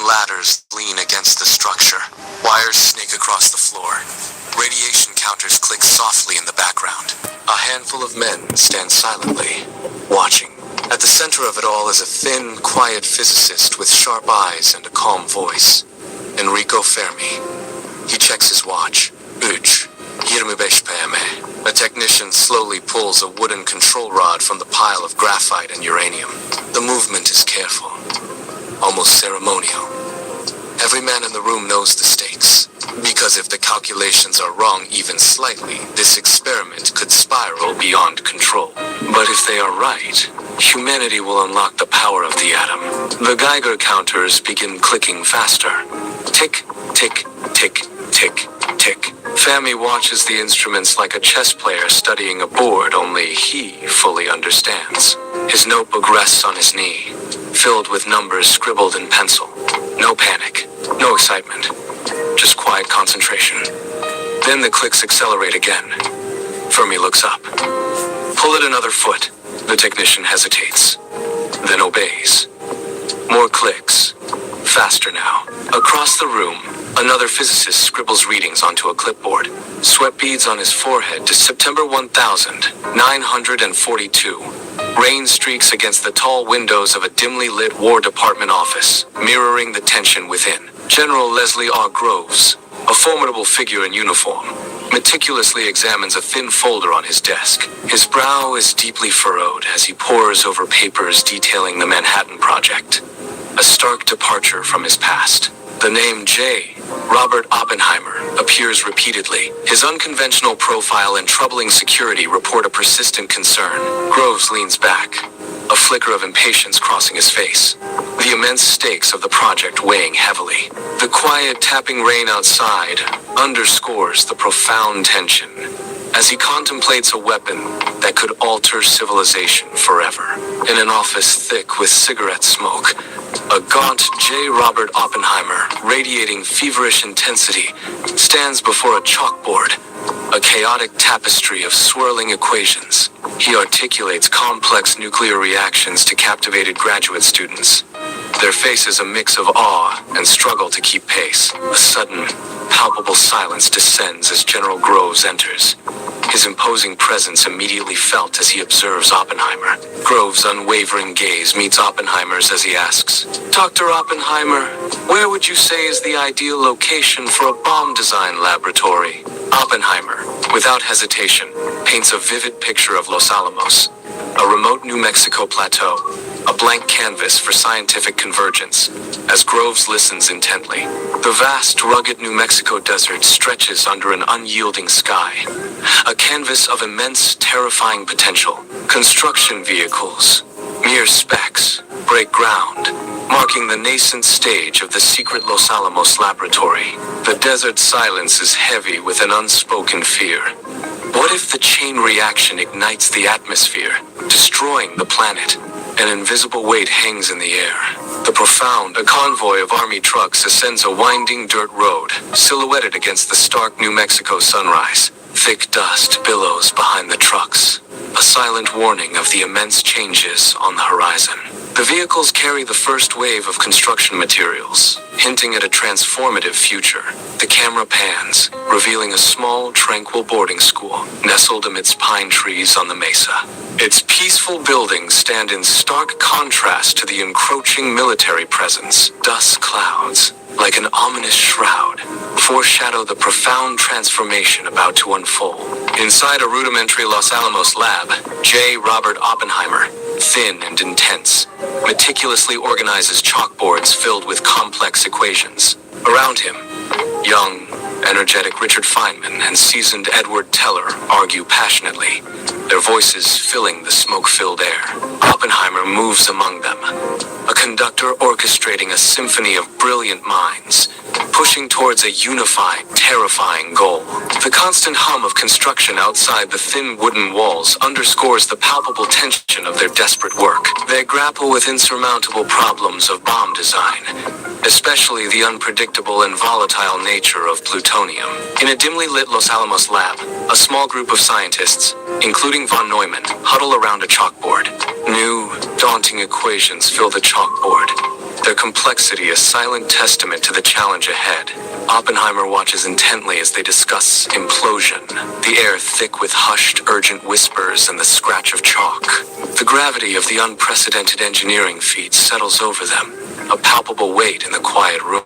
ladders lean against the structure. Wires snake across the floor. Radiation counters click softly in the background. A handful of men stand silently, watching. At the center of it all is a thin, quiet physicist with sharp eyes and a calm voice. Enrico Fermi. He checks his watch. 25 PM. A technician slowly pulls a wooden control rod from the pile of graphite and uranium. The movement is careful, almost ceremonial. Every man in the room knows the stakes, because if the calculations are wrong even slightly, this experiment could spiral beyond control. But if they are right, humanity will unlock the power of the atom. The Geiger counters begin clicking faster. Tick, tick, tick, tick, tick. Fermi watches the instruments like a chess player studying a board, only he fully understands. His notebook rests on his knee, filled with numbers scribbled in pencil. No panic, no excitement, just quiet concentration. Then the clicks accelerate again. Fermi looks up. Pull it another foot. The technician hesitates, then obeys. More clicks. Faster now. Across the room, another physicist scribbles readings onto a clipboard. Sweat beads on his forehead to September 1942. Rain streaks against the tall windows of a dimly lit War Department office, mirroring the tension within. General Leslie R. Groves, a formidable figure in uniform, meticulously examines a thin folder on his desk. His brow is deeply furrowed as he pores over papers detailing the Manhattan Project. A stark departure from his past. The name J. Robert Oppenheimer appears repeatedly. His unconventional profile and troubling security report a persistent concern. Groves leans back, a flicker of impatience crossing his face. The immense stakes of the project weighing heavily. The quiet tapping rain outside underscores the profound tension as he contemplates a weapon that could alter civilization forever. In an office thick with cigarette smoke, a gaunt J. Robert Oppenheimer, radiating feverish intensity, stands before a chalkboard, a chaotic tapestry of swirling equations. He articulates complex nuclear reactions to captivated graduate students. Their faces a mix of awe and struggle to keep pace. A sudden, palpable silence descends as General Groves enters. His imposing presence immediately felt as he observes Oppenheimer. Groves' unwavering gaze meets Oppenheimer's as he asks, "Dr. Oppenheimer, where would you say is the ideal location for a bomb design laboratory?" Oppenheimer, without hesitation, paints a vivid picture of Los Alamos, a remote New Mexico plateau, a blank canvas for scientific convergence. As Groves listens intently, the vast, rugged New Mexico desert stretches under an unyielding sky, a canvas of immense, terrifying potential. Construction vehicles, mere specks, break ground, marking the nascent stage of the secret Los Alamos laboratory. The desert silence is heavy with an unspoken fear. What if the chain reaction ignites the atmosphere, destroying the planet? An invisible weight hangs in the air. A convoy of army trucks ascends a winding dirt road, silhouetted against the stark New Mexico sunrise. Thick dust billows behind the trucks, a silent warning of the immense changes on the horizon. The vehicles carry the first wave of construction materials, hinting at a transformative future. The camera pans, revealing a small, tranquil boarding school, nestled amidst pine trees on the mesa. Its peaceful buildings stand in stark contrast to the encroaching military presence. Dust clouds, like an ominous shroud, foreshadow the profound transformation about to unfold. Inside a rudimentary Los Alamos lab, J. Robert Oppenheimer, thin and intense, meticulously organizes chalkboards filled with complex equations. Around him, young, energetic Richard Feynman and seasoned Edward Teller argue passionately, their voices filling the smoke-filled air. Oppenheimer moves among them, a conductor orchestrating a symphony of brilliant minds, pushing towards a unified, terrifying goal. The constant hum of construction outside the thin wooden walls underscores the palpable tension of their desperate work. They grapple with insurmountable problems of bomb design, especially the unpredictable and volatile nature of plutonium. In a dimly lit Los Alamos lab, a small group of scientists, including von Neumann, huddle around a chalkboard. New, daunting equations fill the chalkboard, their complexity a silent testament to the challenge ahead. Oppenheimer watches intently as they discuss implosion, the air thick with hushed, urgent whispers and the scratch of chalk. The gravity of the unprecedented engineering feat settles over them, a palpable weight in the quiet room.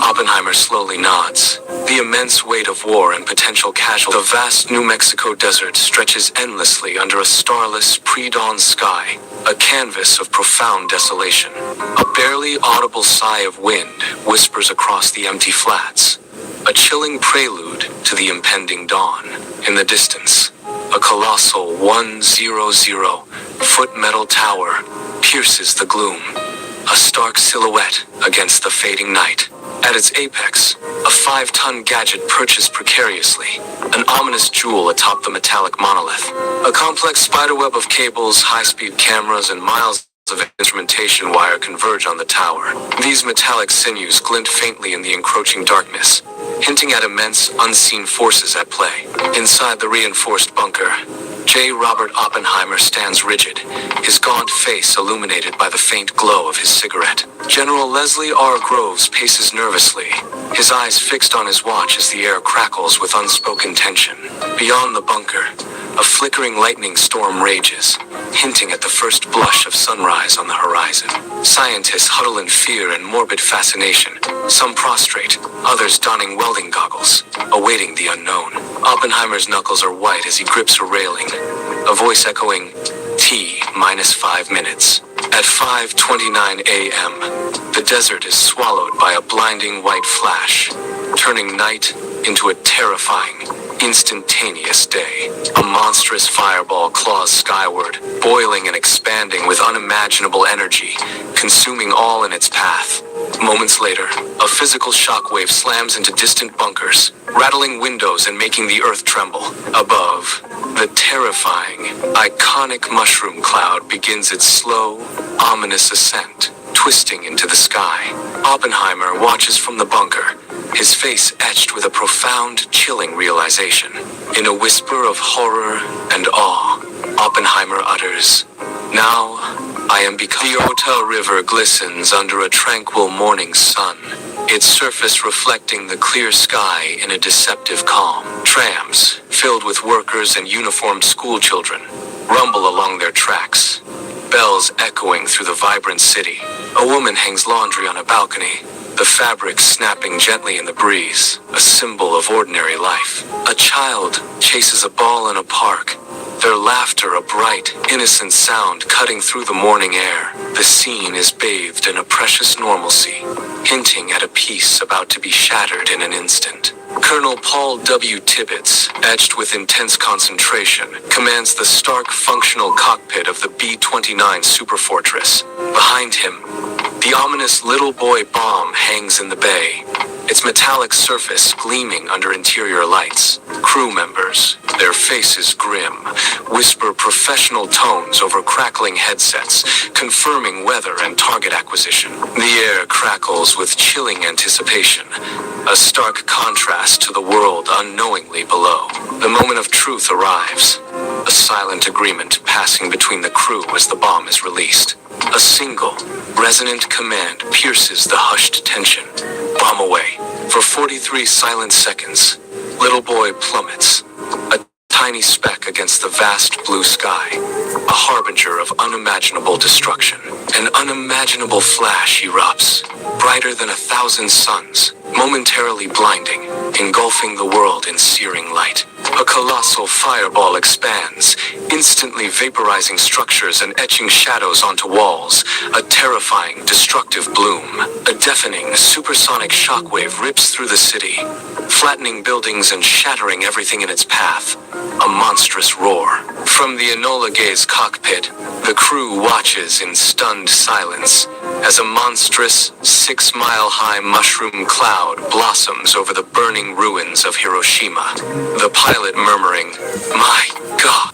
Oppenheimer slowly nods. The immense weight of war and potential casualties. The vast New Mexico desert stretches endlessly under a starless, pre-dawn sky, a canvas of profound desolation. A barely audible sigh of wind whispers across the empty flats, a chilling prelude to the impending dawn. In the distance, a colossal 100-foot metal tower pierces the gloom, a stark silhouette against the fading night. At its apex, a 5-ton gadget perches precariously, an ominous jewel atop the metallic monolith. A complex spiderweb of cables, high-speed cameras, and miles of instrumentation wire converge on the tower. These metallic sinews glint faintly in the encroaching darkness, hinting at immense, unseen forces at play. Inside the reinforced bunker, J. Robert Oppenheimer stands rigid, his gaunt face illuminated by the faint glow of his cigarette. General Leslie R. Groves paces nervously, his eyes fixed on his watch as the air crackles with unspoken tension. Beyond the bunker, a flickering lightning storm rages, hinting at the first blush of sunrise on the horizon. Scientists huddle in fear and morbid fascination, some prostrate, others donning welding goggles, awaiting the unknown. Oppenheimer's knuckles are white as he grips a railing, a voice echoing, T-5 minutes. At 5:29 a.m., the desert is swallowed by a blinding white flash, turning night into a terrifying, instantaneous day. A monstrous fireball claws skyward, boiling and expanding with unimaginable energy, consuming all in its path. Moments later, a physical shockwave slams into distant bunkers, rattling windows and making the earth tremble. Above, the terrifying, iconic mushroom cloud begins its slow, ominous ascent, twisting into the sky. Oppenheimer watches from the bunker, his face etched with a profound, chilling realization. In a whisper of horror and awe, Oppenheimer utters, "Now, I am becoming." The Ota River glistens under a tranquil morning sun, its surface reflecting the clear sky in a deceptive calm. Trams, filled with workers and uniformed schoolchildren, rumble along their tracks, bells echoing through the vibrant city. A woman hangs laundry on a balcony, the fabric snapping gently in the breeze, a symbol of ordinary life. A child chases a ball in a park, their laughter a bright, innocent sound cutting through the morning air. The scene is bathed in a precious normalcy, hinting at a peace about to be shattered in an instant. Colonel Paul W. Tibbets, etched with intense concentration, commands the stark, functional cockpit of the B-29 Superfortress. Behind him, the ominous Little Boy bomb hangs in the bay, its metallic surface gleaming under interior lights. Crew members, their faces grim, whisper professional tones over crackling headsets, confirming weather and target acquisition. The air crackles with chilling anticipation, a stark contrast to the world unknowingly below. The moment of truth arrives, a silent agreement passing between the crew as the bomb is released. A single, resonant command pierces the hushed tension. Bomb away. For 43 silent seconds, Little Boy plummets, a tiny speck against the vast blue sky, a harbinger of unimaginable destruction. An unimaginable flash erupts, brighter than 1,000 suns, momentarily blinding, engulfing the world in searing light. A colossal fireball expands, instantly vaporizing structures and etching shadows onto walls, a terrifying, destructive bloom. A deafening, supersonic shockwave rips through the city, flattening buildings and shattering everything in its path. A monstrous roar. From the Enola Gay's cockpit, the crew watches in stunned silence as a monstrous, 6-mile-high mushroom cloud blossoms over the burning ruins of Hiroshima. The pilot murmuring, "My God."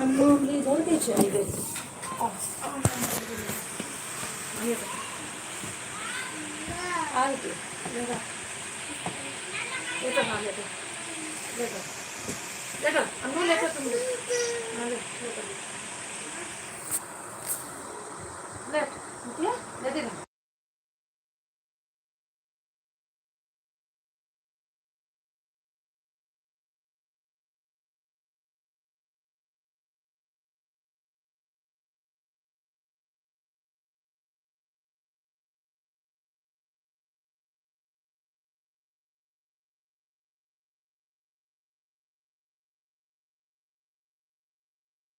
Annem lider geçeydi. Haydi. Leda. Leda ha leda. Leda. Leda. Annem leda तुम. Leda. Leda. Leda. Leda.